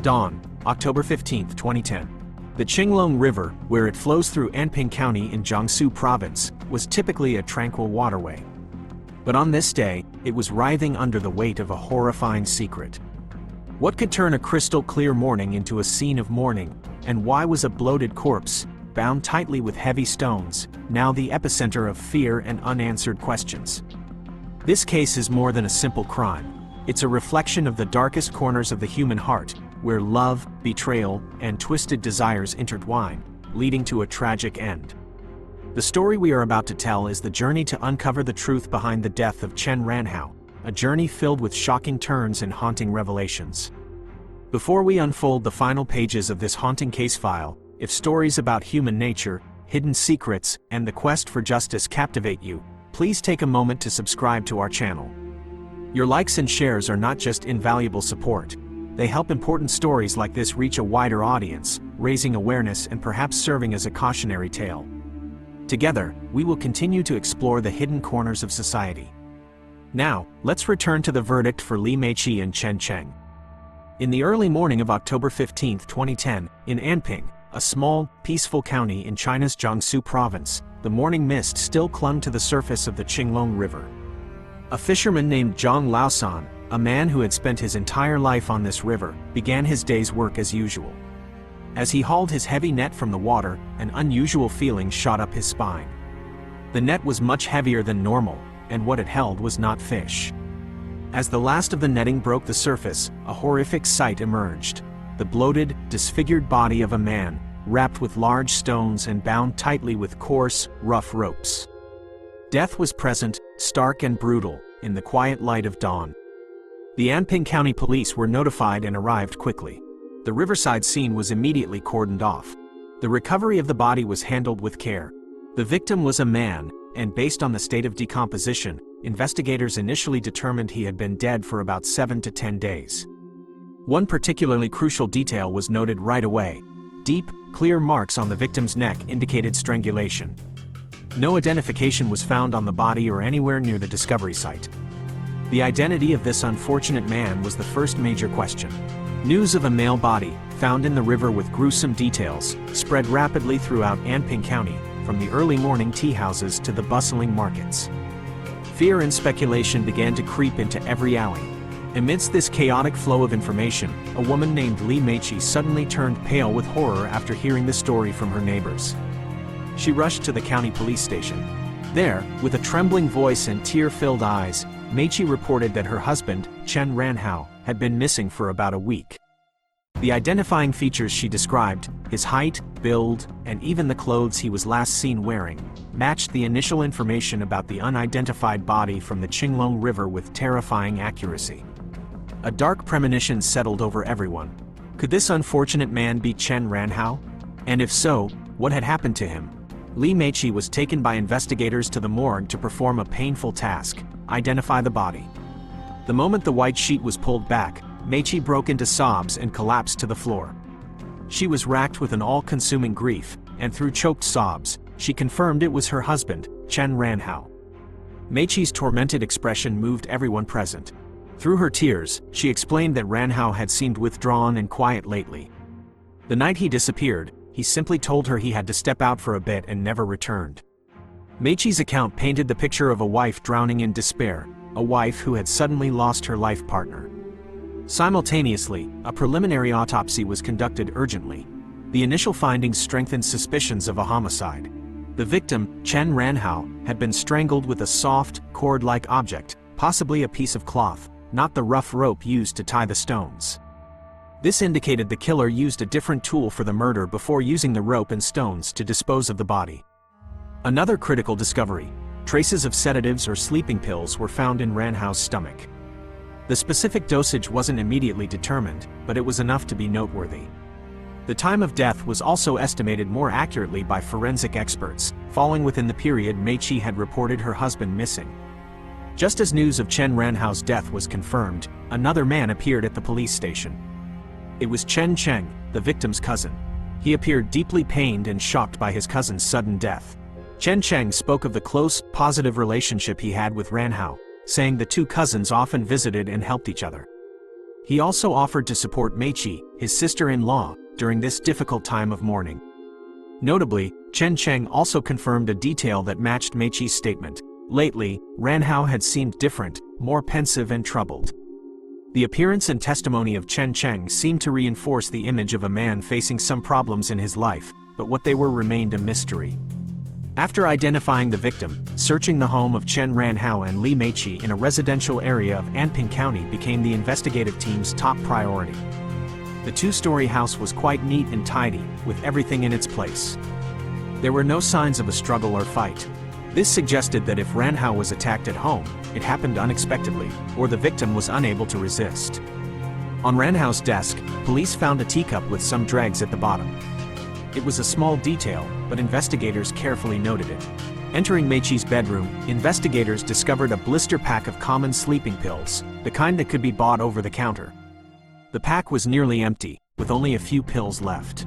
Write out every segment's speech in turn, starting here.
Dawn, October 15, 2010. The Qinglong River, where it flows through Anping County in Jiangsu Province, was typically a tranquil waterway. But on this day, it was writhing under the weight of a horrifying secret. What could turn a crystal-clear morning into a scene of mourning, and why was a bloated corpse, bound tightly with heavy stones, now the epicenter of fear and unanswered questions? This case is more than a simple crime. It's a reflection of the darkest corners of the human heart, where love, betrayal, and twisted desires intertwine, leading to a tragic end. The story we are about to tell is the journey to uncover the truth behind the death of Chen Ranhao, a journey filled with shocking turns and haunting revelations. Before we unfold the final pages of this haunting case file, if stories about human nature, hidden secrets, and the quest for justice captivate you, please take a moment to subscribe to our channel. Your likes and shares are not just invaluable support. They help important stories like this reach a wider audience, raising awareness and perhaps serving as a cautionary tale. Together, we will continue to explore the hidden corners of society. Now, let's return to the verdict for Li Meiqi and Chen Cheng. In the early morning of October 15, 2010, in Anping, a small, peaceful county in China's Jiangsu Province, the morning mist still clung to the surface of the Qinglong River. A fisherman named Zhang Laosan, a man who had spent his entire life on this river, began his day's work as usual. As he hauled his heavy net from the water, an unusual feeling shot up his spine. The net was much heavier than normal, and what it held was not fish. As the last of the netting broke the surface, a horrific sight emerged. The bloated, disfigured body of a man, wrapped with large stones and bound tightly with coarse, rough ropes. Death was present, stark and brutal, in the quiet light of dawn. The Anping County Police were notified and arrived quickly. The riverside scene was immediately cordoned off. The recovery of the body was handled with care. The victim was a man, and based on the state of decomposition, investigators initially determined he had been dead for about 7 to 10 days. One particularly crucial detail was noted right away. Deep, clear marks on the victim's neck indicated strangulation. No identification was found on the body or anywhere near the discovery site. The identity of this unfortunate man was the first major question. News of a male body, found in the river with gruesome details, spread rapidly throughout Anping County, from the early morning tea houses to the bustling markets. Fear and speculation began to creep into every alley. Amidst this chaotic flow of information, a woman named Li Meiqi suddenly turned pale with horror after hearing the story from her neighbors. She rushed to the county police station. There, with a trembling voice and tear-filled eyes, Meiqi reported that her husband, Chen Ranhao, had been missing for about a week. The identifying features she described, his height, build, and even the clothes he was last seen wearing, matched the initial information about the unidentified body from the Qinglong River with terrifying accuracy. A dark premonition settled over everyone. Could this unfortunate man be Chen Ranhao? And if so, what had happened to him? Li Meiqi was taken by investigators to the morgue to perform a painful task: identify the body. The moment the white sheet was pulled back, Meiqi broke into sobs and collapsed to the floor. She was racked with an all-consuming grief, and through choked sobs, she confirmed it was her husband, Chen Ranhao. Meiqi's tormented expression moved everyone present. Through her tears, she explained that Ranhao had seemed withdrawn and quiet lately. The night he disappeared, he simply told her he had to step out for a bit and never returned. Meiqi's account painted the picture of a wife drowning in despair, a wife who had suddenly lost her life partner. Simultaneously, a preliminary autopsy was conducted urgently. The initial findings strengthened suspicions of a homicide. The victim, Chen Ranhao, had been strangled with a soft, cord-like object, possibly a piece of cloth, not the rough rope used to tie the stones. This indicated the killer used a different tool for the murder before using the rope and stones to dispose of the body. Another critical discovery: traces of sedatives or sleeping pills were found in Ranhao's stomach. The specific dosage wasn't immediately determined, but it was enough to be noteworthy. The time of death was also estimated more accurately by forensic experts, falling within the period Meiqi had reported her husband missing. Just as news of Chen Ranhao's death was confirmed, another man appeared at the police station. It was Chen Cheng, the victim's cousin. He appeared deeply pained and shocked by his cousin's sudden death. Chen Cheng spoke of the close, positive relationship he had with Ranhao, saying the two cousins often visited and helped each other. He also offered to support Meiqi, his sister-in-law, during this difficult time of mourning. Notably, Chen Cheng also confirmed a detail that matched Meiqi's statement. Lately, Ran Hao had seemed different, more pensive and troubled. The appearance and testimony of Chen Cheng seemed to reinforce the image of a man facing some problems in his life, but what they were remained a mystery. After identifying the victim, searching the home of Chen Ran Hao and Li Meiqi in a residential area of Anping County became the investigative team's top priority. The two-story house was quite neat and tidy, with everything in its place. There were no signs of a struggle or fight. This suggested that if Ran Hao was attacked at home, it happened unexpectedly, or the victim was unable to resist. On Ran Hao's desk, police found a teacup with some dregs at the bottom. It was a small detail, but investigators carefully noted it. Entering Meiqi's bedroom, investigators discovered a blister pack of common sleeping pills, the kind that could be bought over the counter. The pack was nearly empty, with only a few pills left.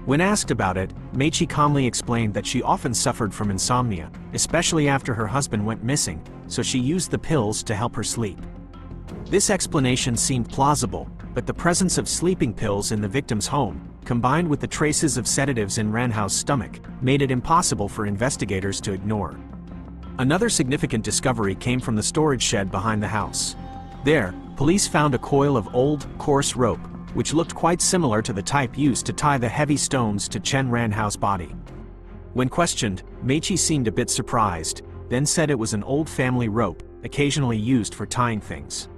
When asked about it, Meiqi calmly explained that she often suffered from insomnia, especially after her husband went missing, so she used the pills to help her sleep. This explanation seemed plausible, but the presence of sleeping pills in the victim's home, combined with the traces of sedatives in Ran Hao's stomach, made it impossible for investigators to ignore. Another significant discovery came from the storage shed behind the house. There, police found a coil of old, coarse rope, which looked quite similar to the type used to tie the heavy stones to Chen Ran Hao's body. When questioned, Meiqi seemed a bit surprised, then said it was an old family rope, occasionally used for tying things.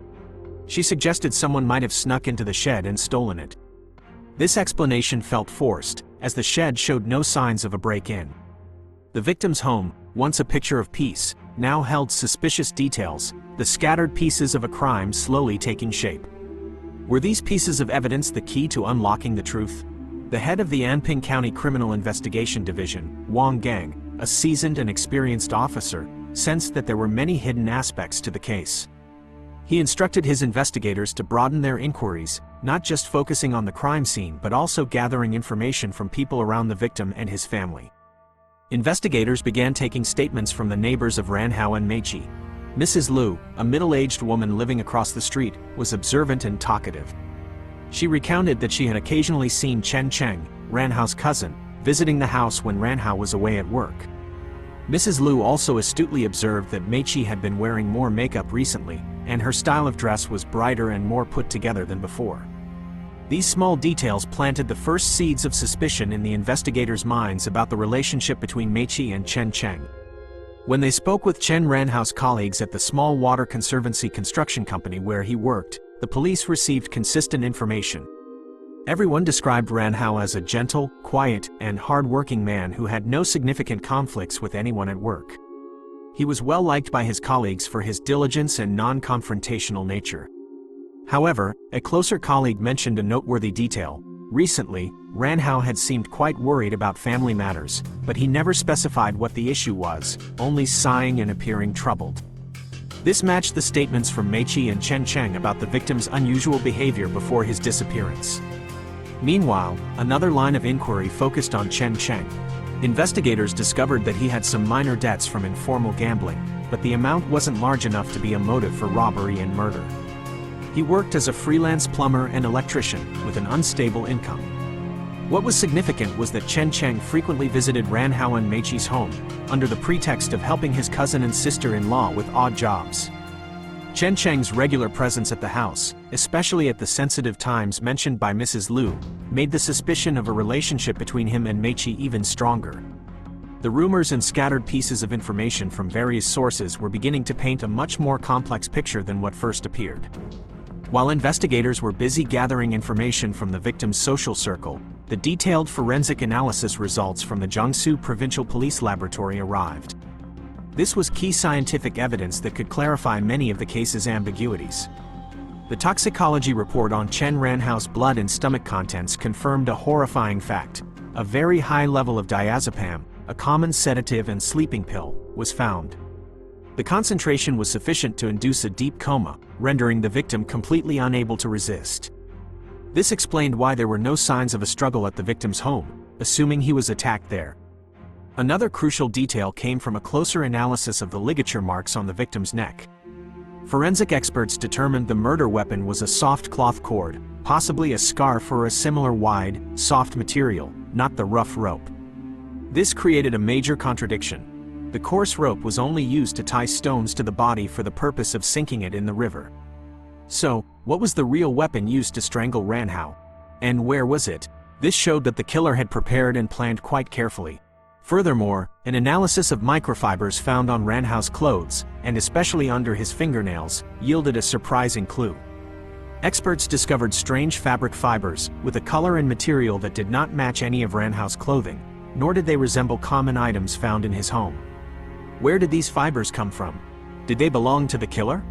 She suggested someone might have snuck into the shed and stolen it. This explanation felt forced, as the shed showed no signs of a break-in. The victim's home, once a picture of peace, now held suspicious details, the scattered pieces of a crime slowly taking shape. Were these pieces of evidence the key to unlocking the truth? The head of the Anping County Criminal Investigation Division, Wang Gang, a seasoned and experienced officer, sensed that there were many hidden aspects to the case. He instructed his investigators to broaden their inquiries, not just focusing on the crime scene but also gathering information from people around the victim and his family. Investigators began taking statements from the neighbors of Ran Hao and Meiqi. Mrs. Liu, a middle-aged woman living across the street, was observant and talkative. She recounted that she had occasionally seen Chen Cheng, Ran Hao's cousin, visiting the house when Ran Hao was away at work. Mrs. Liu also astutely observed that Meiqi had been wearing more makeup recently, and her style of dress was brighter and more put together than before. These small details planted the first seeds of suspicion in the investigators' minds about the relationship between Meiqi and Chen Cheng. When they spoke with Chen Ran Hao's colleagues at the small water conservancy construction company where he worked, the police received consistent information. Everyone described Ran Hao as a gentle, quiet, and hard-working man who had no significant conflicts with anyone at work. He was well liked by his colleagues for his diligence and non-confrontational nature. However, a closer colleague mentioned a noteworthy detail. Recently, Ran Hao had seemed quite worried about family matters, but he never specified what the issue was, only sighing and appearing troubled. This matched the statements from Meiqi and Chen Cheng about the victim's unusual behavior before his disappearance. Meanwhile, another line of inquiry focused on Chen Cheng. Investigators discovered that he had some minor debts from informal gambling, but the amount wasn't large enough to be a motive for robbery and murder. He worked as a freelance plumber and electrician, with an unstable income. What was significant was that Chen Cheng frequently visited Ran Hao and Meiqi's home, under the pretext of helping his cousin and sister-in-law with odd jobs. Chen Cheng's regular presence at the house, especially at the sensitive times mentioned by Mrs. Liu, made the suspicion of a relationship between him and Meiqi even stronger. The rumors and scattered pieces of information from various sources were beginning to paint a much more complex picture than what first appeared. While investigators were busy gathering information from the victim's social circle, the detailed forensic analysis results from the Jiangsu Provincial Police Laboratory arrived. This was key scientific evidence that could clarify many of the case's ambiguities. The toxicology report on Chen Ran Hao's blood and stomach contents confirmed a horrifying fact. A very high level of diazepam, a common sedative and sleeping pill, was found. The concentration was sufficient to induce a deep coma, rendering the victim completely unable to resist. This explained why there were no signs of a struggle at the victim's home, assuming he was attacked there. Another crucial detail came from a closer analysis of the ligature marks on the victim's neck. Forensic experts determined the murder weapon was a soft cloth cord, possibly a scarf or a similar wide, soft material, not the rough rope. This created a major contradiction. The coarse rope was only used to tie stones to the body for the purpose of sinking it in the river. So, what was the real weapon used to strangle Ranhao? And where was it? This showed that the killer had prepared and planned quite carefully. Furthermore, an analysis of microfibers found on Ranhao's clothes, and especially under his fingernails, yielded a surprising clue. Experts discovered strange fabric fibers, with a color and material that did not match any of Ranhao's clothing, nor did they resemble common items found in his home. Where did these fibers come from? Did they belong to the killer?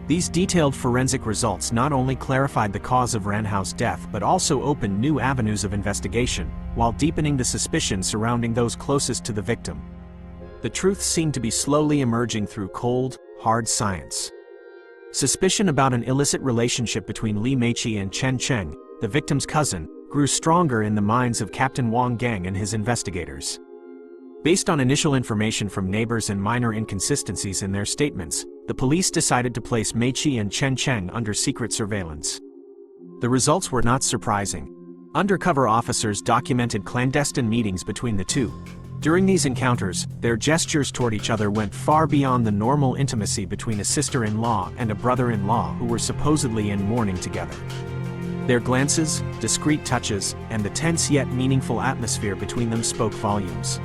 These detailed forensic results not only clarified the cause of Ranhao's death but also opened new avenues of investigation, while deepening the suspicion surrounding those closest to the victim. The truth seemed to be slowly emerging through cold, hard science. Suspicion about an illicit relationship between Li Meiqi and Chen Cheng, the victim's cousin, grew stronger in the minds of Captain Wang Gang and his investigators. Based on initial information from neighbors and minor inconsistencies in their statements, the police decided to place Meiqi and Chen Cheng under secret surveillance. The results were not surprising. Undercover officers documented clandestine meetings between the two. During these encounters, their gestures toward each other went far beyond the normal intimacy between a sister-in-law and a brother-in-law who were supposedly in mourning together. Their glances, discreet touches, and the tense yet meaningful atmosphere between them spoke volumes.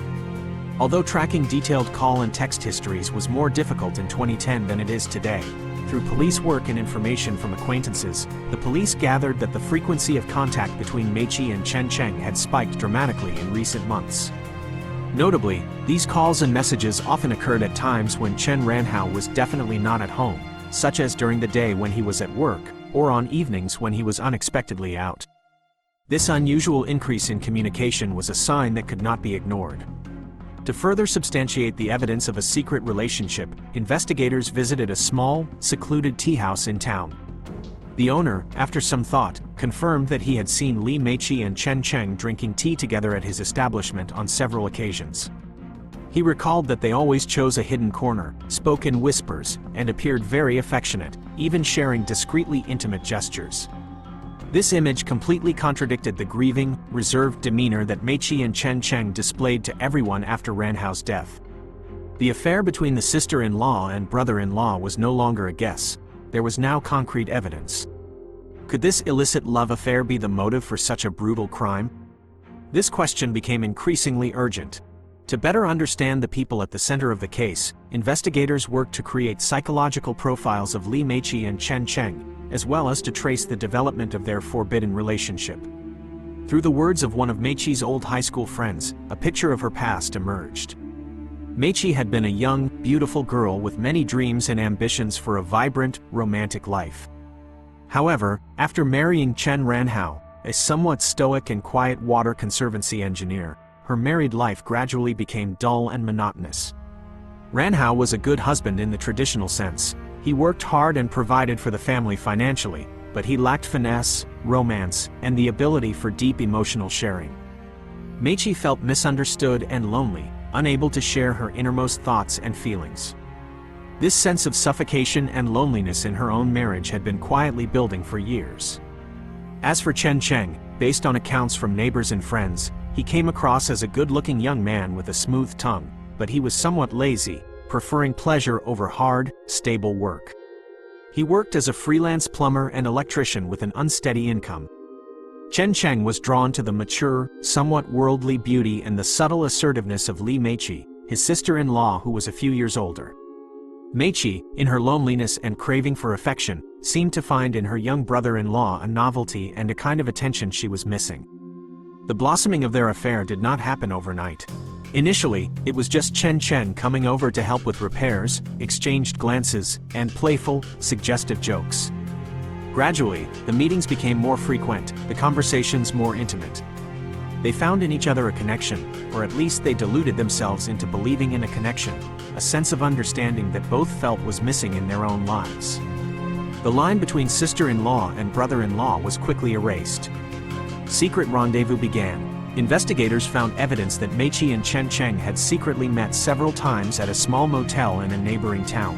Although tracking detailed call and text histories was more difficult in 2010 than it is today, through police work and information from acquaintances, the police gathered that the frequency of contact between Meiqi and Chen Cheng had spiked dramatically in recent months. Notably, these calls and messages often occurred at times when Chen Ranhao was definitely not at home, such as during the day when he was at work, or on evenings when he was unexpectedly out. This unusual increase in communication was a sign that could not be ignored. To further substantiate the evidence of a secret relationship, investigators visited a small, secluded tea house in town. The owner, after some thought, confirmed that he had seen Li Meiqi and Chen Cheng drinking tea together at his establishment on several occasions. He recalled that they always chose a hidden corner, spoke in whispers, and appeared very affectionate, even sharing discreetly intimate gestures. This image completely contradicted the grieving, reserved demeanor that Meiqi and Chen Cheng displayed to everyone after Ranhao's death. The affair between the sister-in-law and brother-in-law was no longer a guess. There was now concrete evidence. Could this illicit love affair be the motive for such a brutal crime? This question became increasingly urgent. To better understand the people at the center of the case, investigators worked to create psychological profiles of Li Meiqi and Chen Cheng, as well as to trace the development of their forbidden relationship. Through the words of one of Meiqi's old high school friends, a picture of her past emerged. Meiqi had been a young, beautiful girl with many dreams and ambitions for a vibrant, romantic life. However, after marrying Chen Ranhao, a somewhat stoic and quiet water conservancy engineer, her married life gradually became dull and monotonous. Ranhao was a good husband in the traditional sense. He worked hard and provided for the family financially, but he lacked finesse, romance, and the ability for deep emotional sharing. Meiqi felt misunderstood and lonely, unable to share her innermost thoughts and feelings. This sense of suffocation and loneliness in her own marriage had been quietly building for years. As for Chen Cheng, based on accounts from neighbors and friends, he came across as a good-looking young man with a smooth tongue, but he was somewhat lazy, preferring pleasure over hard, stable work. He worked as a freelance plumber and electrician with an unsteady income. Chen Cheng was drawn to the mature, somewhat worldly beauty and the subtle assertiveness of Li Meiqi, his sister-in-law who was a few years older. Meiqi, in her loneliness and craving for affection, seemed to find in her young brother-in-law a novelty and a kind of attention she was missing. The blossoming of their affair did not happen overnight. Initially, it was just Chen Cheng coming over to help with repairs, exchanged glances, and playful, suggestive jokes. Gradually, the meetings became more frequent, the conversations more intimate. They found in each other a connection, or at least they deluded themselves into believing in a connection, a sense of understanding that both felt was missing in their own lives. The line between sister-in-law and brother-in-law was quickly erased. Secret rendezvous began. Investigators found evidence that Meiqi and Chen Cheng had secretly met several times at a small motel in a neighboring town.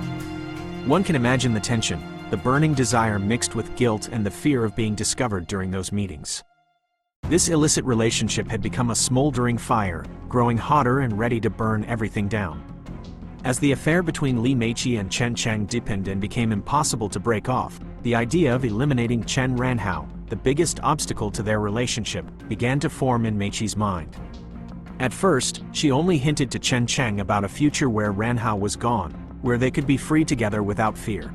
One can imagine the tension, the burning desire mixed with guilt and the fear of being discovered during those meetings. This illicit relationship had become a smoldering fire, growing hotter and ready to burn everything down. As the affair between Li Meiqi and Chen Cheng deepened and became impossible to break off, the idea of eliminating Chen Ranhao, the biggest obstacle to their relationship, began to form in Meiqi's mind. At first, she only hinted to Chen Cheng about a future where Ranhao was gone, where they could be free together without fear.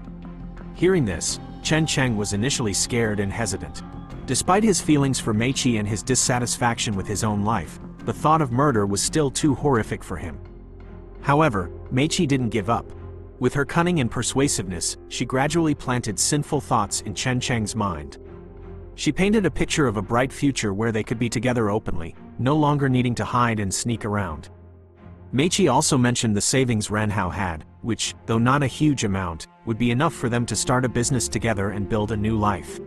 Hearing this, Chen Cheng was initially scared and hesitant. Despite his feelings for Meiqi and his dissatisfaction with his own life, the thought of murder was still too horrific for him. However, Meiqi didn't give up. With her cunning and persuasiveness, she gradually planted sinful thoughts in Chen Cheng's mind. She painted a picture of a bright future where they could be together openly, no longer needing to hide and sneak around. Meiqi also mentioned the savings Ranhao had, which, though not a huge amount, would be enough for them to start a business together and build a new life.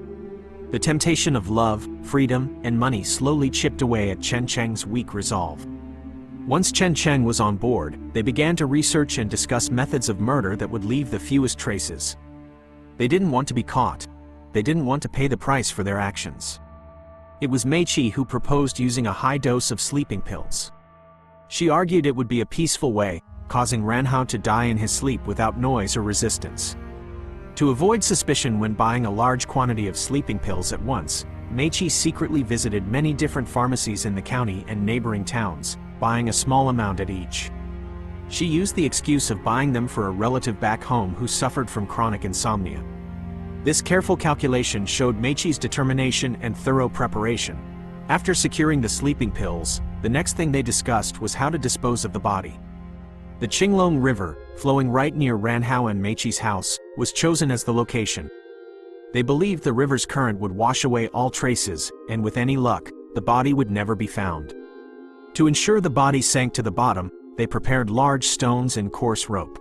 The temptation of love, freedom, and money slowly chipped away at Chen Cheng's weak resolve. Once Chen Cheng was on board, they began to research and discuss methods of murder that would leave the fewest traces. They didn't want to be caught. They didn't want to pay the price for their actions. It was Meiqi who proposed using a high dose of sleeping pills. She argued it would be a peaceful way, causing Ranhao to die in his sleep without noise or resistance. To avoid suspicion when buying a large quantity of sleeping pills at once, Meiqi secretly visited many different pharmacies in the county and neighboring towns, buying a small amount at each. She used the excuse of buying them for a relative back home who suffered from chronic insomnia. This careful calculation showed Meiqi's determination and thorough preparation. After securing the sleeping pills, the next thing they discussed was how to dispose of the body. The Qinglong River, flowing right near Ranhao and Meiqi's house, was chosen as the location. They believed the river's current would wash away all traces, and with any luck, the body would never be found. To ensure the body sank to the bottom, they prepared large stones and coarse rope.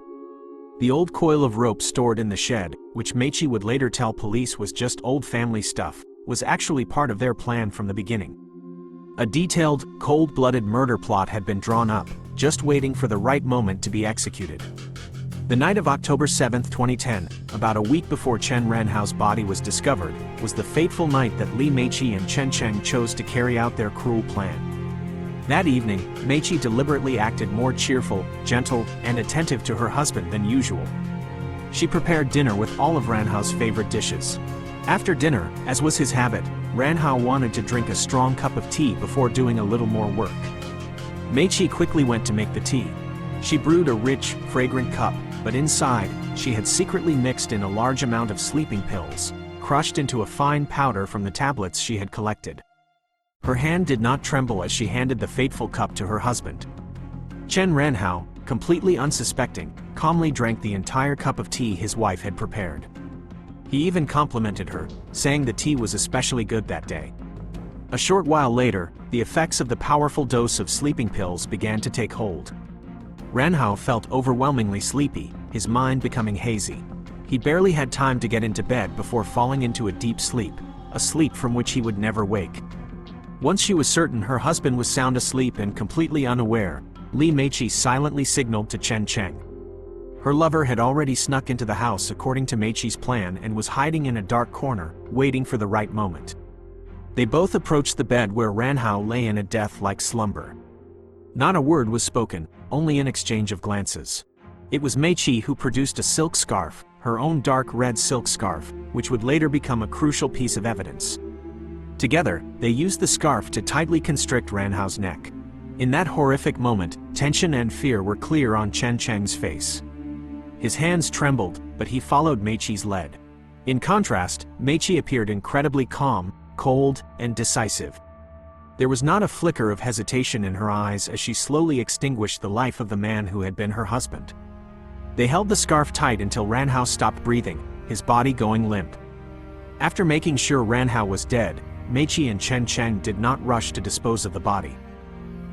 The old coil of rope stored in the shed, which Meiqi would later tell police was just old family stuff, was actually part of their plan from the beginning. A detailed, cold-blooded murder plot had been drawn up, just waiting for the right moment to be executed. The night of October 7, 2010, about a week before Chen Ranhao's body was discovered, was the fateful night that Li Meiqi and Chen Cheng chose to carry out their cruel plan. That evening, Meiqi deliberately acted more cheerful, gentle, and attentive to her husband than usual. She prepared dinner with all of Ranhao's favorite dishes. After dinner, as was his habit, Ranhao wanted to drink a strong cup of tea before doing a little more work. Meiqi quickly went to make the tea. She brewed a rich, fragrant cup, but inside, she had secretly mixed in a large amount of sleeping pills, crushed into a fine powder from the tablets she had collected. Her hand did not tremble as she handed the fateful cup to her husband. Chen Ranhao, completely unsuspecting, calmly drank the entire cup of tea his wife had prepared. He even complimented her, saying the tea was especially good that day. A short while later, the effects of the powerful dose of sleeping pills began to take hold. Ranhao felt overwhelmingly sleepy, his mind becoming hazy. He barely had time to get into bed before falling into a deep sleep, a sleep from which he would never wake. Once she was certain her husband was sound asleep and completely unaware, Li Meiqi silently signaled to Chen Cheng. Her lover had already snuck into the house according to Meiqi's plan and was hiding in a dark corner, waiting for the right moment. They both approached the bed where Ranhao lay in a death-like slumber. Not a word was spoken, only an exchange of glances. It was Meiqi who produced a silk scarf, her own dark red silk scarf, which would later become a crucial piece of evidence. Together, they used the scarf to tightly constrict Ranhao's neck. In that horrific moment, tension and fear were clear on Chen Cheng's face. His hands trembled, but he followed Meiqi's lead. In contrast, Meiqi appeared incredibly calm, cold, and decisive. There was not a flicker of hesitation in her eyes as she slowly extinguished the life of the man who had been her husband. They held the scarf tight until Ranhao stopped breathing, his body going limp. After making sure Ranhao was dead, Meiqi and Chen Cheng did not rush to dispose of the body.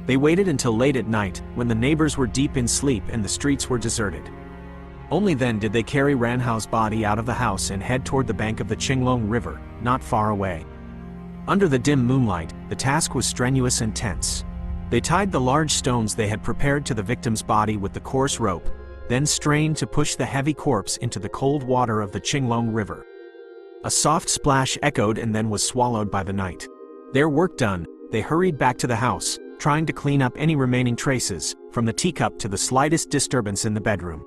They waited until late at night, when the neighbors were deep in sleep and the streets were deserted. Only then did they carry Ranhao's body out of the house and head toward the bank of the Qinglong River, not far away. Under the dim moonlight, the task was strenuous and tense. They tied the large stones they had prepared to the victim's body with the coarse rope, then strained to push the heavy corpse into the cold water of the Qinglong River. A soft splash echoed and then was swallowed by the night. Their work done, they hurried back to the house, trying to clean up any remaining traces, from the teacup to the slightest disturbance in the bedroom.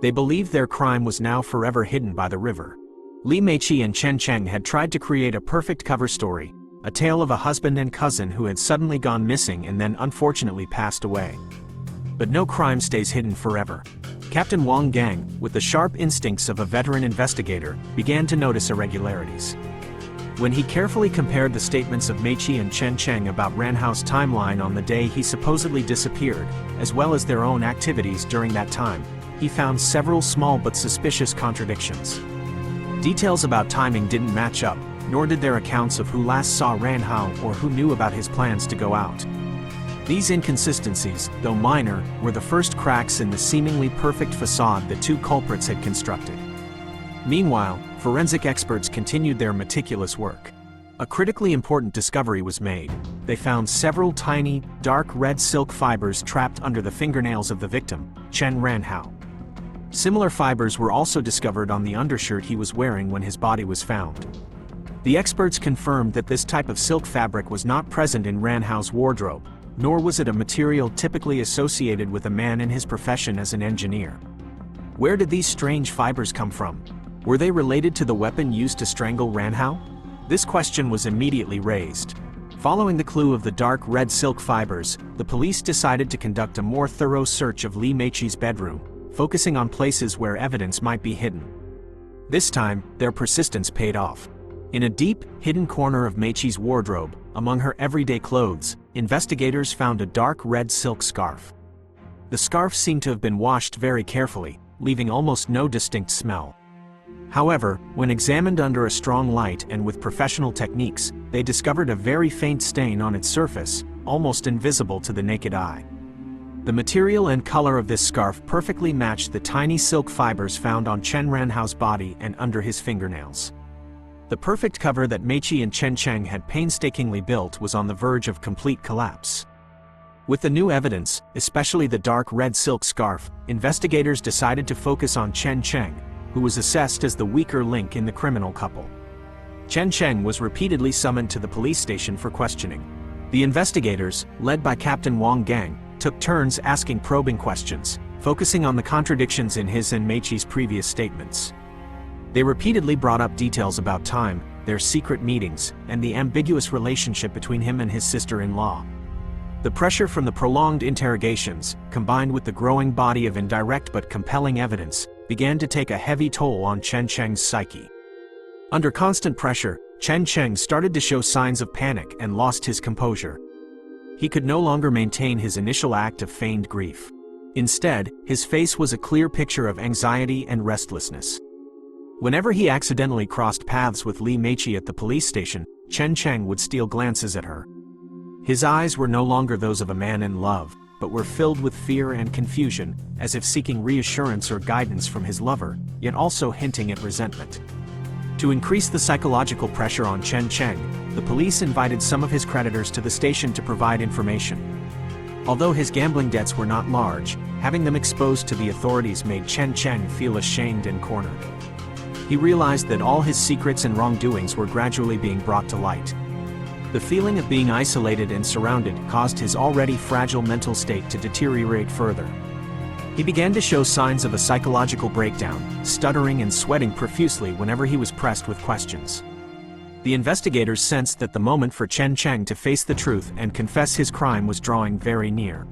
They believed their crime was now forever hidden by the river. Li Meiqi and Chen Cheng had tried to create a perfect cover story, a tale of a husband and cousin who had suddenly gone missing and then unfortunately passed away. But no crime stays hidden forever. Captain Wang Gang, with the sharp instincts of a veteran investigator, began to notice irregularities. When he carefully compared the statements of Meiqi and Chen Cheng about Ranhao's timeline on the day he supposedly disappeared, as well as their own activities during that time, he found several small but suspicious contradictions. Details about timing didn't match up, nor did their accounts of who last saw Ranhao or who knew about his plans to go out. These inconsistencies, though minor, were the first cracks in the seemingly perfect facade the two culprits had constructed. Meanwhile, forensic experts continued their meticulous work. A critically important discovery was made. They found several tiny, dark red silk fibers trapped under the fingernails of the victim, Chen Ranhao. Similar fibers were also discovered on the undershirt he was wearing when his body was found. The experts confirmed that this type of silk fabric was not present in Ranhao's wardrobe, nor was it a material typically associated with a man in his profession as an engineer. Where did these strange fibers come from? Were they related to the weapon used to strangle Ranhao? This question was immediately raised. Following the clue of the dark red silk fibers, the police decided to conduct a more thorough search of Li Meiqi's bedroom, focusing on places where evidence might be hidden. This time, their persistence paid off. In a deep, hidden corner of Meiqi's wardrobe, among her everyday clothes, investigators found a dark red silk scarf. The scarf seemed to have been washed very carefully, leaving almost no distinct smell. However, when examined under a strong light and with professional techniques, they discovered a very faint stain on its surface, almost invisible to the naked eye. The material and color of this scarf perfectly matched the tiny silk fibers found on Chen Ranhao's body and under his fingernails. The perfect cover that Meiqi and Chen Cheng had painstakingly built was on the verge of complete collapse. With the new evidence, especially the dark red silk scarf, investigators decided to focus on Chen Cheng, who was assessed as the weaker link in the criminal couple. Chen Cheng was repeatedly summoned to the police station for questioning. The investigators, led by Captain Wang Gang, took turns asking probing questions, focusing on the contradictions in his and Meiqi's previous statements. They repeatedly brought up details about time, their secret meetings, and the ambiguous relationship between him and his sister-in-law. The pressure from the prolonged interrogations, combined with the growing body of indirect but compelling evidence, began to take a heavy toll on Chen Cheng's psyche. Under constant pressure, Chen Cheng started to show signs of panic and lost his composure. He could no longer maintain his initial act of feigned grief. Instead, his face was a clear picture of anxiety and restlessness. Whenever he accidentally crossed paths with Li Meiqi at the police station, Chen Cheng would steal glances at her. His eyes were no longer those of a man in love, but were filled with fear and confusion, as if seeking reassurance or guidance from his lover, yet also hinting at resentment. To increase the psychological pressure on Chen Cheng, the police invited some of his creditors to the station to provide information. Although his gambling debts were not large, having them exposed to the authorities made Chen Cheng feel ashamed and cornered. He realized that all his secrets and wrongdoings were gradually being brought to light. The feeling of being isolated and surrounded caused his already fragile mental state to deteriorate further. He began to show signs of a psychological breakdown, stuttering and sweating profusely whenever he was pressed with questions. The investigators sensed that the moment for Chen Cheng to face the truth and confess his crime was drawing very near.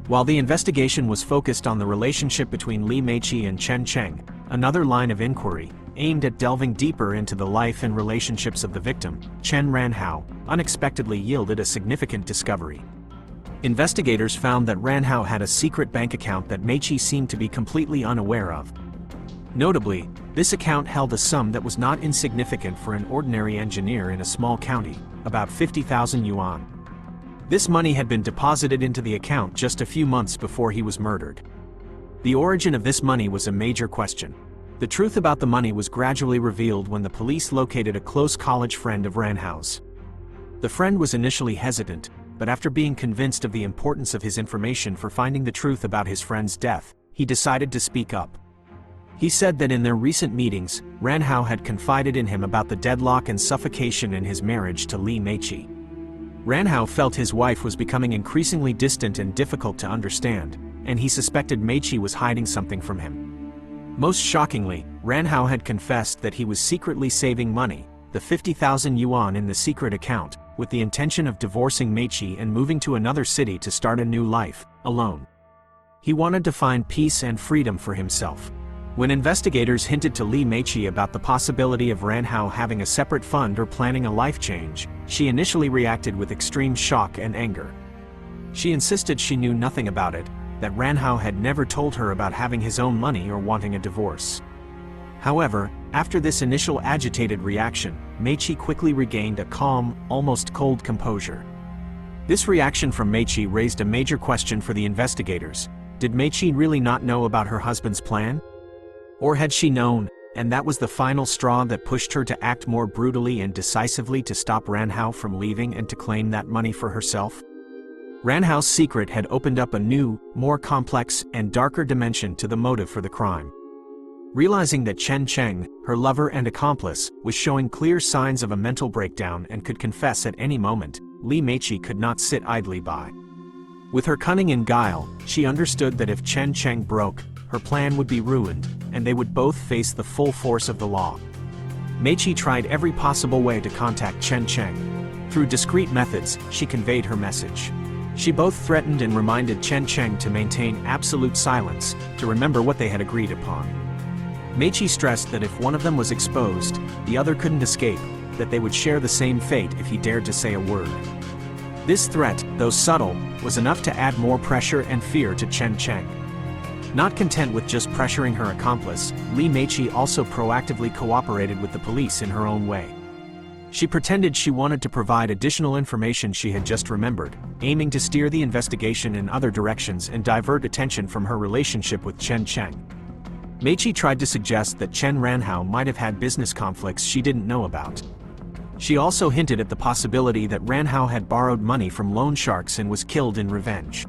While the investigation was focused on the relationship between Li Meiqi and Chen Cheng, another line of inquiry, aimed at delving deeper into the life and relationships of the victim, Chen Ranhao, unexpectedly yielded a significant discovery. Investigators found that Ranhao had a secret bank account that Meiqi seemed to be completely unaware of. Notably, this account held a sum that was not insignificant for an ordinary engineer in a small county, about 50,000 yuan. This money had been deposited into the account just a few months before he was murdered. The origin of this money was a major question. The truth about the money was gradually revealed when the police located a close college friend of Ranhao's. The friend was initially hesitant, but after being convinced of the importance of his information for finding the truth about his friend's death, he decided to speak up. He said that in their recent meetings, Ranhao had confided in him about the deadlock and suffocation in his marriage to Lee Meiqi. Ranhao felt his wife was becoming increasingly distant and difficult to understand, and he suspected Meiqi was hiding something from him. Most shockingly, Ranhao had confessed that he was secretly saving money, the 50,000 yuan in the secret account, with the intention of divorcing Meiqi and moving to another city to start a new life, alone. He wanted to find peace and freedom for himself. When investigators hinted to Lee Meiqi about the possibility of Ranhao having a separate fund or planning a life change, she initially reacted with extreme shock and anger. She insisted she knew nothing about it, that Ranhao had never told her about having his own money or wanting a divorce. However, after this initial agitated reaction, Meiqi quickly regained a calm, almost cold composure. This reaction from Meiqi raised a major question for the investigators. Did Meiqi really not know about her husband's plan? Or had she known, and that was the final straw that pushed her to act more brutally and decisively to stop Ranhao from leaving and to claim that money for herself? Ranhao's secret had opened up a new, more complex and darker dimension to the motive for the crime. Realizing that Chen Cheng, her lover and accomplice, was showing clear signs of a mental breakdown and could confess at any moment, Lee Meiqi could not sit idly by. With her cunning and guile, she understood that if Chen Cheng broke, her plan would be ruined, and they would both face the full force of the law. Meiqi tried every possible way to contact Chen Cheng. Through discreet methods, she conveyed her message. She both threatened and reminded Chen Cheng to maintain absolute silence, to remember what they had agreed upon. Meiqi stressed that if one of them was exposed, the other couldn't escape, that they would share the same fate if he dared to say a word. This threat, though subtle, was enough to add more pressure and fear to Chen Cheng. Not content with just pressuring her accomplice, Lee Meiqi also proactively cooperated with the police in her own way. She pretended she wanted to provide additional information she had just remembered, aiming to steer the investigation in other directions and divert attention from her relationship with Chen Cheng. Meiqi tried to suggest that Chen Ranhao might have had business conflicts she didn't know about. She also hinted at the possibility that Ranhao had borrowed money from loan sharks and was killed in revenge.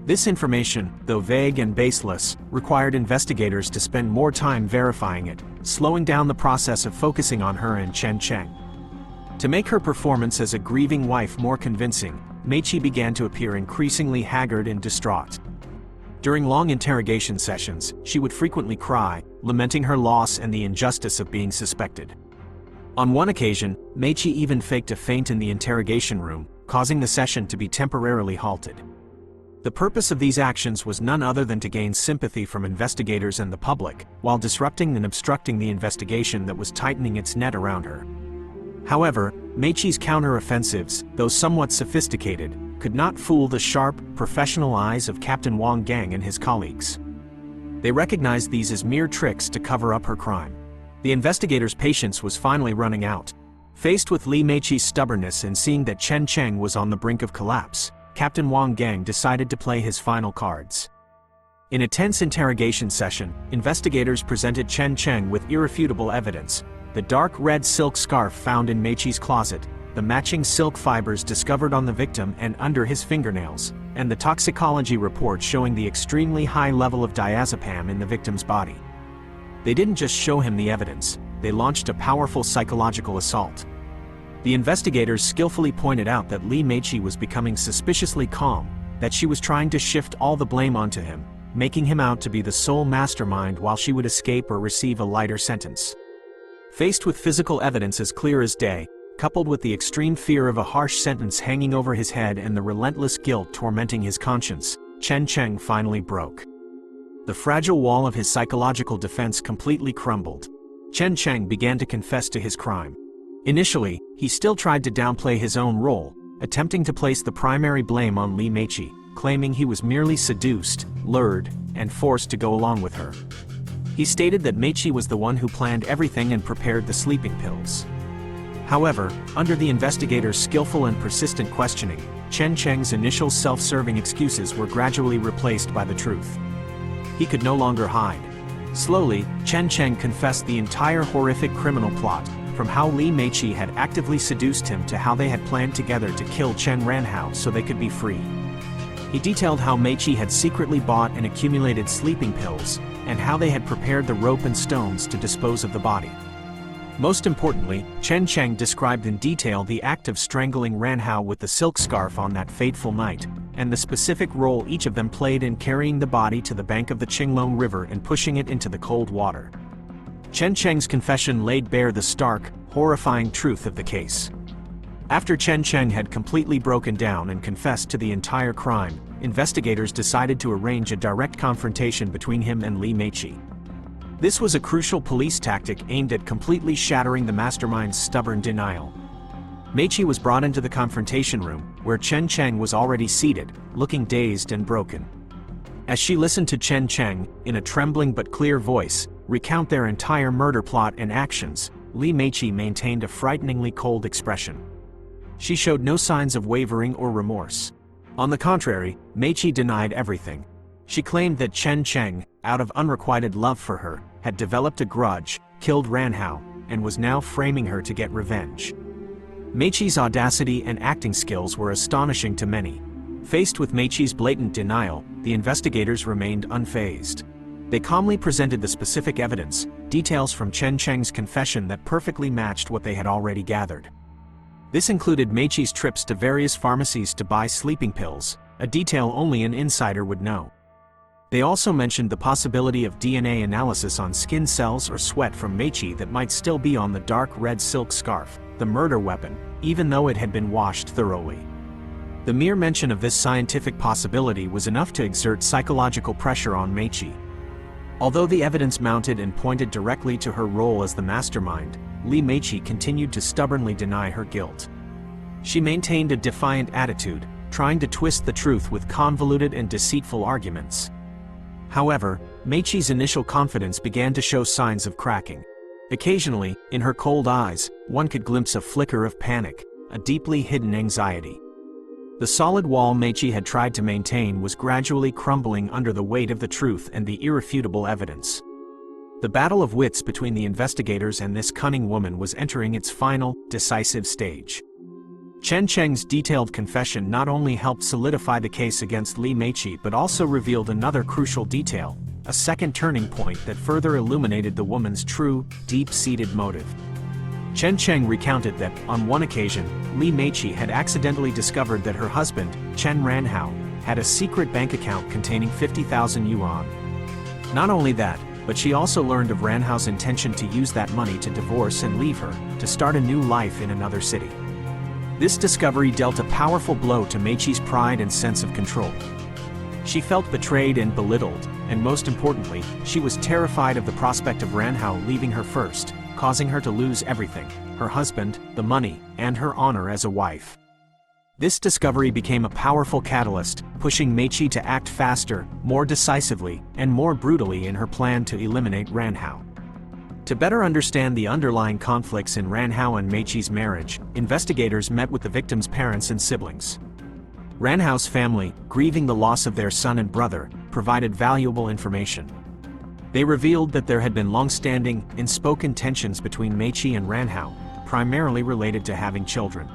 This information, though vague and baseless, required investigators to spend more time verifying it, slowing down the process of focusing on her and Chen Cheng. To make her performance as a grieving wife more convincing, Meiqi began to appear increasingly haggard and distraught. During long interrogation sessions, she would frequently cry, lamenting her loss and the injustice of being suspected. On one occasion, Meiqi even faked a faint in the interrogation room, causing the session to be temporarily halted. The purpose of these actions was none other than to gain sympathy from investigators and the public, while disrupting and obstructing the investigation that was tightening its net around her. However, Meiqi's counter-offensives, though somewhat sophisticated, could not fool the sharp, professional eyes of Captain Wang Gang and his colleagues. They recognized these as mere tricks to cover up her crime. The investigators' patience was finally running out. Faced with Lee Meiqi's stubbornness and seeing that Chen Cheng was on the brink of collapse, Captain Wang Gang decided to play his final cards. In a tense interrogation session, investigators presented Chen Cheng with irrefutable evidence: the dark red silk scarf found in Meiqi's closet, the matching silk fibers discovered on the victim and under his fingernails, and the toxicology report showing the extremely high level of diazepam in the victim's body. They didn't just show him the evidence, they launched a powerful psychological assault. The investigators skillfully pointed out that Lee Meiqi was becoming suspiciously calm, that she was trying to shift all the blame onto him, making him out to be the sole mastermind while she would escape or receive a lighter sentence. Faced with physical evidence as clear as day, coupled with the extreme fear of a harsh sentence hanging over his head and the relentless guilt tormenting his conscience, Chen Cheng finally broke. The fragile wall of his psychological defense completely crumbled. Chen Cheng began to confess to his crime. Initially, he still tried to downplay his own role, attempting to place the primary blame on Lee Meiqi, claiming he was merely seduced, lured, and forced to go along with her. He stated that Meiqi was the one who planned everything and prepared the sleeping pills. However, under the investigators' skillful and persistent questioning, Chen Cheng's initial self-serving excuses were gradually replaced by the truth. He could no longer hide. Slowly, Chen Cheng confessed the entire horrific criminal plot, from how Lee Meiqi had actively seduced him to how they had planned together to kill Chen Ranhao so they could be free. He detailed how Meiqi had secretly bought and accumulated sleeping pills, and how they had prepared the rope and stones to dispose of the body. Most importantly, Chen Cheng described in detail the act of strangling Ranhao with the silk scarf on that fateful night, and the specific role each of them played in carrying the body to the bank of the Qinglong River and pushing it into the cold water. Chen Cheng's confession laid bare the stark, horrifying truth of the case. After Chen Cheng had completely broken down and confessed to the entire crime, investigators decided to arrange a direct confrontation between him and Li Meiqi. This was a crucial police tactic aimed at completely shattering the mastermind's stubborn denial. Meiqi was brought into the confrontation room, where Chen Cheng was already seated, looking dazed and broken. As she listened to Chen Cheng, in a trembling but clear voice, recount their entire murder plot and actions, Li Meiqi maintained a frighteningly cold expression. She showed no signs of wavering or remorse. On the contrary, Meiqi denied everything. She claimed that Chen Cheng, out of unrequited love for her, had developed a grudge, killed Ranhao, and was now framing her to get revenge. Meiqi's audacity and acting skills were astonishing to many. Faced with Meiqi's blatant denial, the investigators remained unfazed. They calmly presented the specific evidence, details from Chen Cheng's confession that perfectly matched what they had already gathered. This included Meiqi's trips to various pharmacies to buy sleeping pills, a detail only an insider would know. They also mentioned the possibility of DNA analysis on skin cells or sweat from Meiqi that might still be on the dark red silk scarf, the murder weapon, even though it had been washed thoroughly. The mere mention of this scientific possibility was enough to exert psychological pressure on Meiqi. Although the evidence mounted and pointed directly to her role as the mastermind, Li Meiqi continued to stubbornly deny her guilt. She maintained a defiant attitude, trying to twist the truth with convoluted and deceitful arguments. However, Meiqi's initial confidence began to show signs of cracking. Occasionally, in her cold eyes, one could glimpse a flicker of panic, a deeply hidden anxiety. The solid wall Meiqi had tried to maintain was gradually crumbling under the weight of the truth and the irrefutable evidence. The battle of wits between the investigators and this cunning woman was entering its final, decisive stage. Chen Cheng's detailed confession not only helped solidify the case against Li Meiqi but also revealed another crucial detail, a second turning point that further illuminated the woman's true, deep-seated motive. Chen Cheng recounted that, on one occasion, Li Meiqi had accidentally discovered that her husband, Chen Ranhao, had a secret bank account containing 50,000 yuan. Not only that, but she also learned of Ranhao's intention to use that money to divorce and leave her, to start a new life in another city. This discovery dealt a powerful blow to Meiqi's pride and sense of control. She felt betrayed and belittled, and most importantly, she was terrified of the prospect of Ranhao leaving her first, causing her to lose everything: her husband, the money, and her honor as a wife. This discovery became a powerful catalyst, pushing Meiqi to act faster, more decisively, and more brutally in her plan to eliminate Ranhao. To better understand the underlying conflicts in Ranhao and Meiqi's marriage, investigators met with the victim's parents and siblings. Ranhao's family, grieving the loss of their son and brother, provided valuable information. They revealed that there had been long-standing, unspoken tensions between Meiqi and Ranhao, primarily related to having children.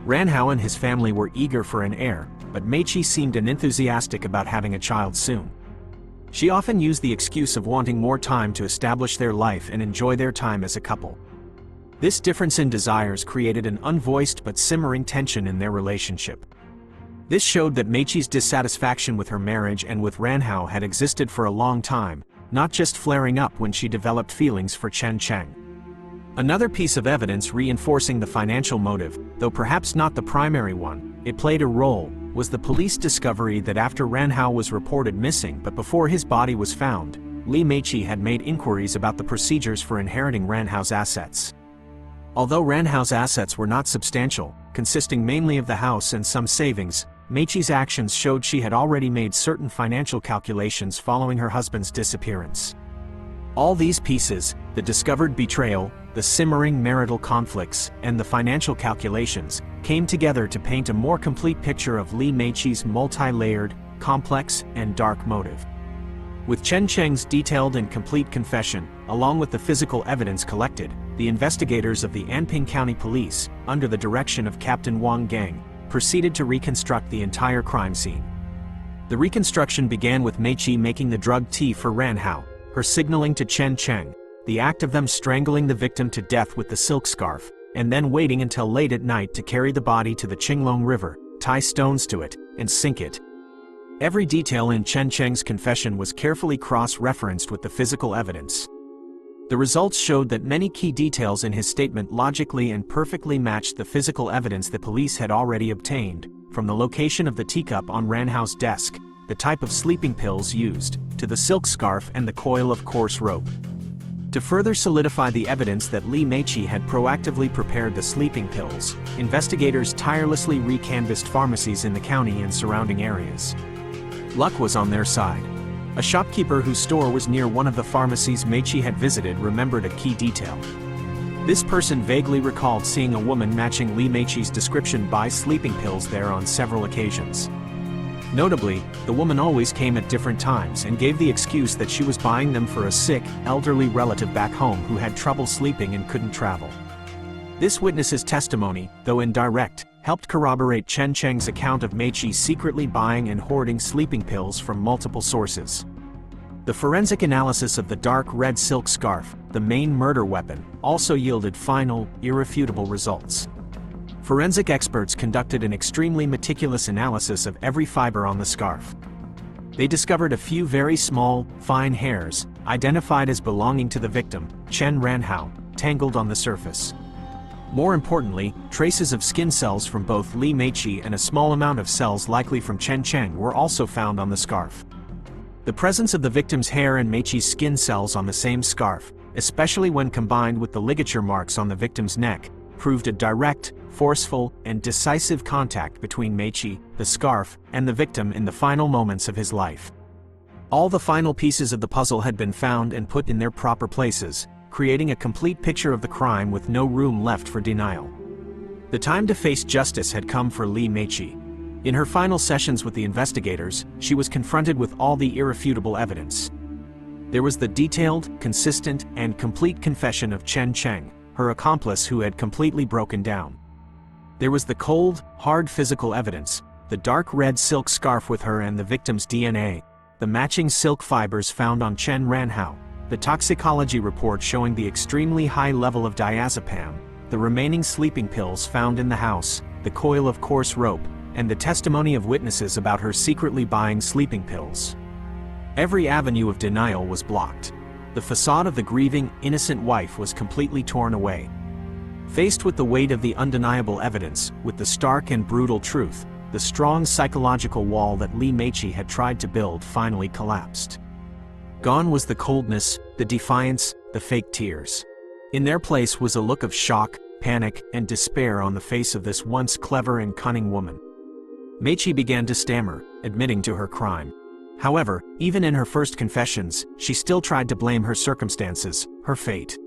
Ranhao and his family were eager for an heir, but Meiqi seemed unenthusiastic about having a child soon. She often used the excuse of wanting more time to establish their life and enjoy their time as a couple. This difference in desires created an unvoiced but simmering tension in their relationship. This showed that Meiqi's dissatisfaction with her marriage and with Ranhao had existed for a long time, not just flaring up when she developed feelings for Chen Cheng. Another piece of evidence reinforcing the financial motive, though perhaps not the primary one, it played a role, was the police discovery that after Ranhao was reported missing but before his body was found, Li Meiqi had made inquiries about the procedures for inheriting Ranhao's assets. Although Ranhao's assets were not substantial, consisting mainly of the house and some savings, Meiqi's actions showed she had already made certain financial calculations following her husband's disappearance. All these pieces, the discovered betrayal, the simmering marital conflicts, and the financial calculations, came together to paint a more complete picture of Li Meiqi's multi-layered, complex, and dark motive. With Chen Cheng's detailed and complete confession, along with the physical evidence collected, the investigators of the Anping County Police, under the direction of Captain Wang Gang, proceeded to reconstruct the entire crime scene. The reconstruction began with Meiqi making the drug tea for Ranhao, her signaling to Chen Cheng, the act of them strangling the victim to death with the silk scarf, and then waiting until late at night to carry the body to the Qinglong River, tie stones to it, and sink it. Every detail in Chen Cheng's confession was carefully cross-referenced with the physical evidence. The results showed that many key details in his statement logically and perfectly matched the physical evidence the police had already obtained, from the location of the teacup on Ranhao's desk, the type of sleeping pills used, to the silk scarf and the coil of coarse rope. To further solidify the evidence that Li Meiqi had proactively prepared the sleeping pills, investigators tirelessly recanvassed pharmacies in the county and surrounding areas. Luck was on their side. A shopkeeper whose store was near one of the pharmacies Meiqi had visited remembered a key detail. This person vaguely recalled seeing a woman matching Li Meiqi's description buy sleeping pills there on several occasions. Notably, the woman always came at different times and gave the excuse that she was buying them for a sick, elderly relative back home who had trouble sleeping and couldn't travel. This witness's testimony, though indirect, helped corroborate Chen Cheng's account of Meiqi secretly buying and hoarding sleeping pills from multiple sources. The forensic analysis of the dark red silk scarf, the main murder weapon, also yielded final, irrefutable results. Forensic experts conducted an extremely meticulous analysis of every fiber on the scarf. They discovered a few very small, fine hairs, identified as belonging to the victim, Chen Ranhao, tangled on the surface. More importantly, traces of skin cells from both Li Meiqi and a small amount of cells likely from Chen Cheng were also found on the scarf. The presence of the victim's hair and Meiqi's skin cells on the same scarf, especially when combined with the ligature marks on the victim's neck, proved a direct, forceful, and decisive contact between Meiqi, the scarf, and the victim in the final moments of his life. All the final pieces of the puzzle had been found and put in their proper places, creating a complete picture of the crime with no room left for denial. The time to face justice had come for Li Meiqi. In her final sessions with the investigators, she was confronted with all the irrefutable evidence. There was the detailed, consistent, and complete confession of Chen Cheng, her accomplice who had completely broken down. There was the cold, hard physical evidence, the dark red silk scarf with her and the victim's DNA, the matching silk fibers found on Chen Ranhao, the toxicology report showing the extremely high level of diazepam, the remaining sleeping pills found in the house, the coil of coarse rope, and the testimony of witnesses about her secretly buying sleeping pills. Every avenue of denial was blocked. The facade of the grieving, innocent wife was completely torn away. Faced with the weight of the undeniable evidence, with the stark and brutal truth, the strong psychological wall that Li Meiqi had tried to build finally collapsed. Gone was the coldness, the defiance, the fake tears. In their place was a look of shock, panic, and despair on the face of this once clever and cunning woman. Meiqi began to stammer, admitting to her crime. However, even in her first confessions, she still tried to blame her circumstances, her fate.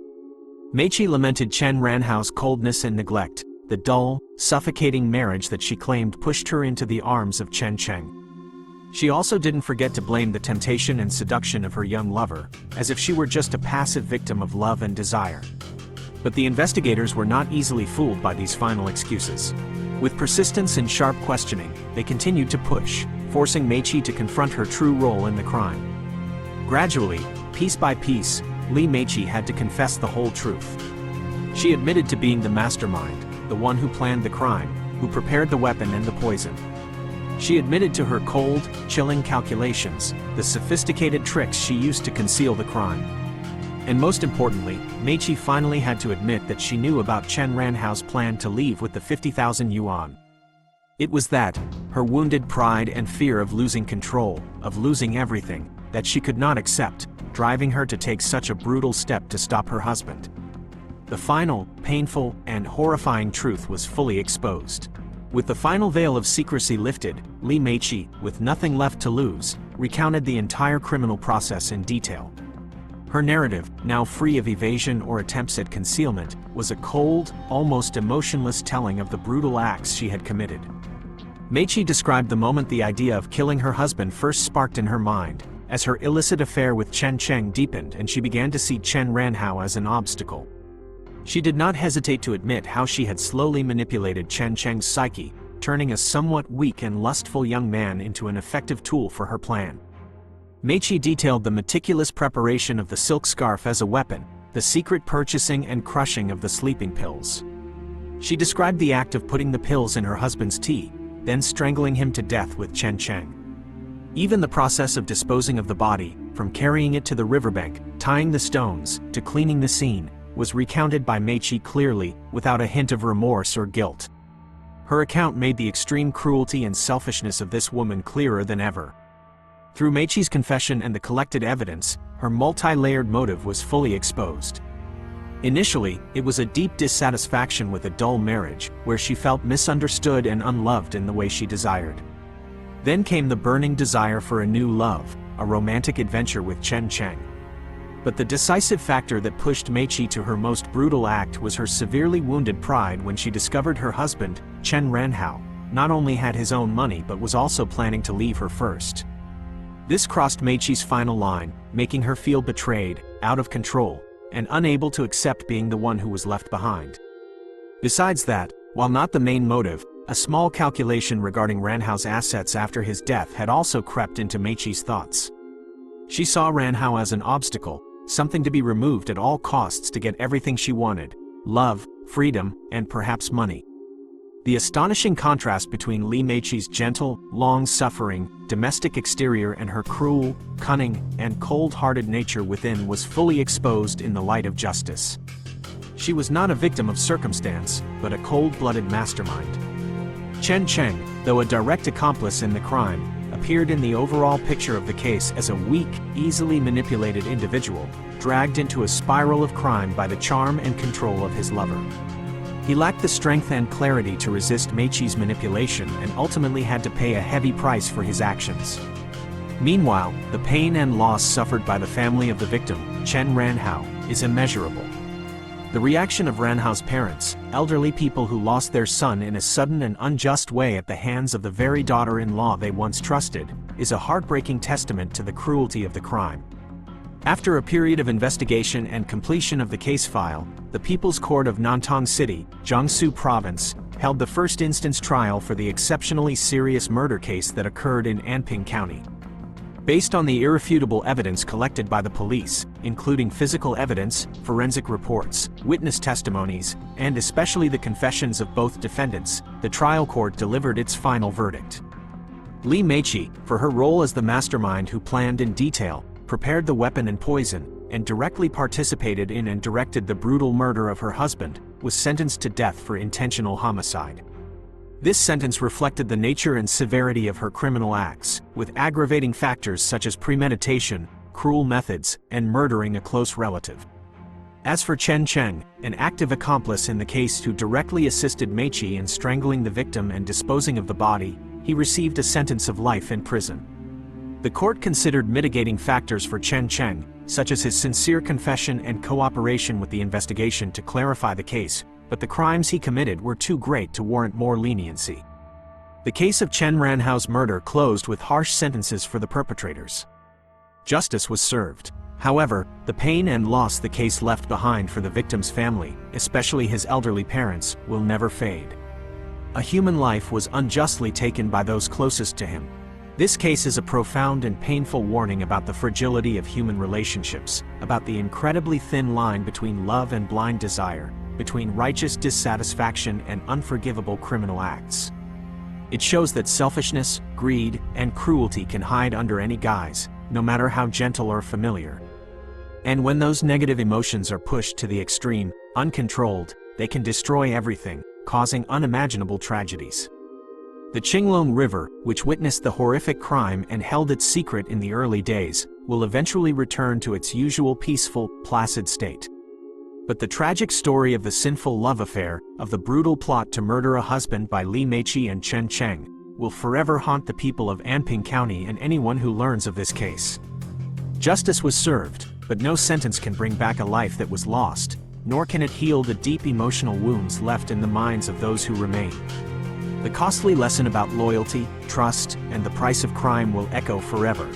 Meiqi lamented Chen Ranhao's coldness and neglect, the dull, suffocating marriage that she claimed pushed her into the arms of Chen Cheng. She also didn't forget to blame the temptation and seduction of her young lover, as if she were just a passive victim of love and desire. But the investigators were not easily fooled by these final excuses. With persistence and sharp questioning, they continued to push, forcing Meiqi to confront her true role in the crime. Gradually, piece by piece, Li Meiqi had to confess the whole truth. She admitted to being the mastermind, the one who planned the crime, who prepared the weapon and the poison. She admitted to her cold, chilling calculations, the sophisticated tricks she used to conceal the crime. And most importantly, Meiqi finally had to admit that she knew about Chen Ranhao's plan to leave with the 50,000 yuan. It was that, her wounded pride and fear of losing control, of losing everything, that she could not accept, driving her to take such a brutal step to stop her husband. The final, painful, and horrifying truth was fully exposed. With the final veil of secrecy lifted, Li Meiqi, with nothing left to lose, recounted the entire criminal process in detail. Her narrative, now free of evasion or attempts at concealment, was a cold, almost emotionless telling of the brutal acts she had committed. Meiqi described the moment the idea of killing her husband first sparked in her mind, as her illicit affair with Chen Cheng deepened and she began to see Chen Ranhao as an obstacle. She did not hesitate to admit how she had slowly manipulated Chen Cheng's psyche, turning a somewhat weak and lustful young man into an effective tool for her plan. Meichi detailed the meticulous preparation of the silk scarf as a weapon, the secret purchasing and crushing of the sleeping pills. She described the act of putting the pills in her husband's tea, then strangling him to death with Chen Cheng. Even the process of disposing of the body, from carrying it to the riverbank, tying the stones, to cleaning the scene, was recounted by Meichi clearly, without a hint of remorse or guilt. Her account made the extreme cruelty and selfishness of this woman clearer than ever. Through Meichi's confession and the collected evidence, her multi-layered motive was fully exposed. Initially, it was a deep dissatisfaction with a dull marriage, where she felt misunderstood and unloved in the way she desired. Then came the burning desire for a new love, a romantic adventure with Chen Cheng. But the decisive factor that pushed Meichi to her most brutal act was her severely wounded pride when she discovered her husband, Chen Ranhao, not only had his own money but was also planning to leave her first. This crossed Meichi's final line, making her feel betrayed, out of control, and unable to accept being the one who was left behind. Besides that, while not the main motive, a small calculation regarding Ranhao's assets after his death had also crept into Meichi's thoughts. She saw Ranhao as an obstacle, something to be removed at all costs to get everything she wanted: love, freedom, and perhaps money. The astonishing contrast between Li Meichi's gentle, long-suffering, domestic exterior and her cruel, cunning, and cold-hearted nature within was fully exposed in the light of justice. She was not a victim of circumstance, but a cold-blooded mastermind. Chen Cheng, though a direct accomplice in the crime, appeared in the overall picture of the case as a weak, easily manipulated individual, dragged into a spiral of crime by the charm and control of his lover. He lacked the strength and clarity to resist Meichi's manipulation and ultimately had to pay a heavy price for his actions. Meanwhile, the pain and loss suffered by the family of the victim, Chen Ranhao, is immeasurable. The reaction of Ranhao's parents, elderly people who lost their son in a sudden and unjust way at the hands of the very daughter-in-law they once trusted, is a heartbreaking testament to the cruelty of the crime. After a period of investigation and completion of the case file, the People's Court of Nantong City, Jiangsu Province, held the first instance trial for the exceptionally serious murder case that occurred in Anping County. Based on the irrefutable evidence collected by the police, including physical evidence, forensic reports, witness testimonies, and especially the confessions of both defendants, the trial court delivered its final verdict. Li Meichi, for her role as the mastermind who planned in detail, prepared the weapon and poison, and directly participated in and directed the brutal murder of her husband, was sentenced to death for intentional homicide. This sentence reflected the nature and severity of her criminal acts, with aggravating factors such as premeditation, cruel methods, and murdering a close relative. As for Chen Cheng, an active accomplice in the case who directly assisted Meichi in strangling the victim and disposing of the body, he received a sentence of life in prison. The court considered mitigating factors for Chen Cheng, such as his sincere confession and cooperation with the investigation to clarify the case, but the crimes he committed were too great to warrant more leniency. The case of Chen Ranhao's murder closed with harsh sentences for the perpetrators. Justice was served. However, the pain and loss the case left behind for the victim's family, especially his elderly parents, will never fade. A human life was unjustly taken by those closest to him. This case is a profound and painful warning about the fragility of human relationships, about the incredibly thin line between love and blind desire, between righteous dissatisfaction and unforgivable criminal acts. It shows that selfishness, greed, and cruelty can hide under any guise, no matter how gentle or familiar. And when those negative emotions are pushed to the extreme, uncontrolled, they can destroy everything, causing unimaginable tragedies. The Qinglong River, which witnessed the horrific crime and held its secret in the early days, will eventually return to its usual peaceful, placid state. But the tragic story of the sinful love affair, of the brutal plot to murder a husband by Li Meichi and Chen Cheng, will forever haunt the people of Anping County and anyone who learns of this case. Justice was served, but no sentence can bring back a life that was lost, nor can it heal the deep emotional wounds left in the minds of those who remain. The costly lesson about loyalty, trust, and the price of crime will echo forever.